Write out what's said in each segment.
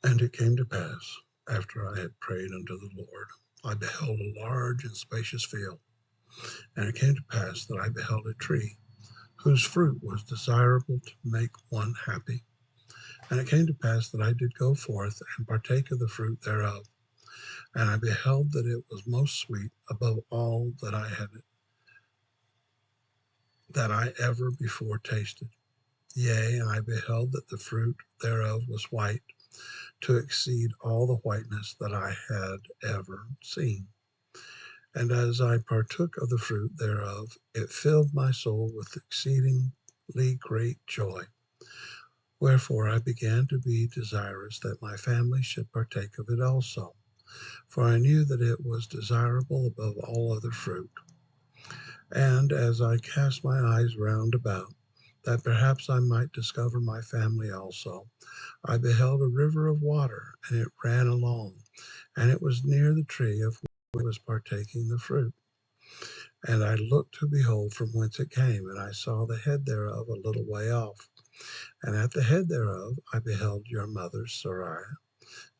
And it came to pass, after I had prayed unto the Lord, I beheld a large and spacious field. And it came to pass that I beheld a tree, whose fruit was desirable to make one happy. And it came to pass that I did go forth and partake of the fruit thereof. And I beheld that it was most sweet above all that I ever before tasted. Yea, and I beheld that the fruit thereof was white, to exceed all the whiteness that I had ever seen. And as I partook of the fruit thereof, it filled my soul with exceedingly great joy. Wherefore I began to be desirous that my family should partake of it also, for I knew that it was desirable above all other fruit. And as I cast my eyes round about, that perhaps I might discover my family also, I beheld a river of water, and it ran along, and it was near the tree of which I was partaking the fruit. And I looked to behold from whence it came, and I saw the head thereof a little way off. And at the head thereof I beheld your mothers Sarai,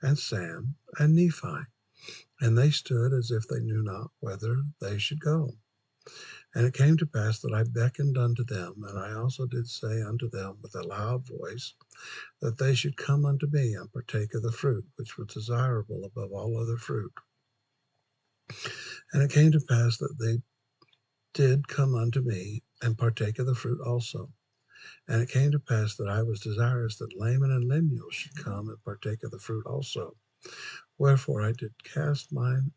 and Sam, and Nephi. And they stood as if they knew not whither they should go. And it came to pass that I beckoned unto them, and I also did say unto them with a loud voice, that they should come unto me and partake of the fruit, which was desirable above all other fruit. And it came to pass that they did come unto me and partake of the fruit also. And it came to pass that I was desirous that Laman and Lemuel should come and partake of the fruit also. Wherefore I did cast mine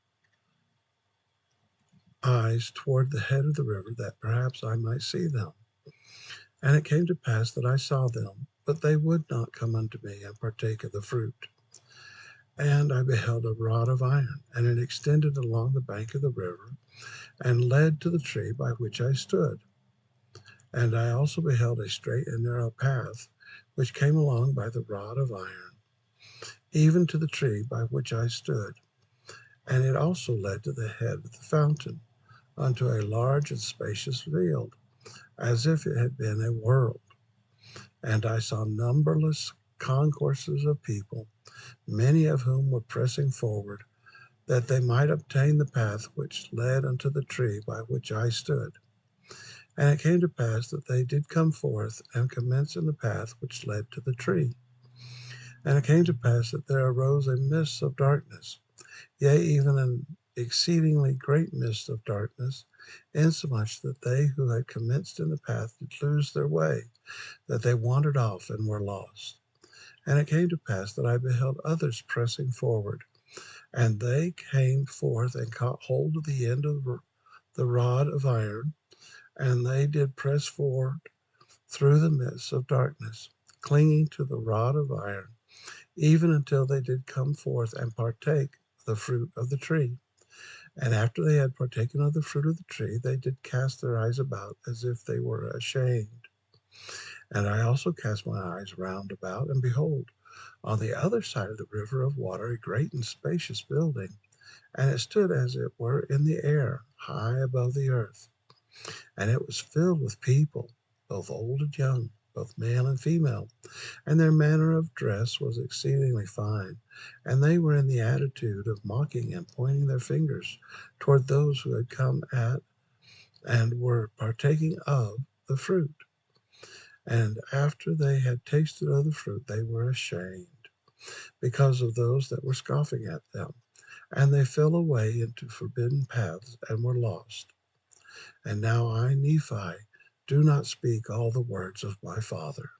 eyes toward the head of the river, that perhaps I might see them. And it came to pass that I saw them, but they would not come unto me and partake of the fruit. And I beheld a rod of iron, and it extended along the bank of the river, and led to the tree by which I stood. And I also beheld a straight and narrow path, which came along by the rod of iron, even to the tree by which I stood. And it also led to the head of the fountain, unto a large and spacious field, as if it had been a world. And I saw numberless concourses of people, many of whom were pressing forward, that they might obtain the path which led unto the tree by which I stood. And it came to pass that they did come forth and commence in the path which led to the tree. And it came to pass that there arose a mist of darkness, yea, even an exceedingly great mist of darkness, insomuch that they who had commenced in the path did lose their way, that they wandered off and were lost. And it came to pass that I beheld others pressing forward, and they came forth and caught hold of the end of the rod of iron, and they did press forward through the midst of darkness, clinging to the rod of iron, even until they did come forth and partake the fruit of the tree. And after they had partaken of the fruit of the tree, they did cast their eyes about as if they were ashamed. And I also cast my eyes round about, and behold, on the other side of the river of water, a great and spacious building, and it stood as it were in the air, high above the earth. And it was filled with people, both old and young, both male and female, and their manner of dress was exceedingly fine. And they were in the attitude of mocking and pointing their fingers toward those who had come at and were partaking of the fruit. And after they had tasted of the fruit, they were ashamed because of those that were scoffing at them. And they fell away into forbidden paths and were lost. And now I, Nephi, do not speak all the words of my father.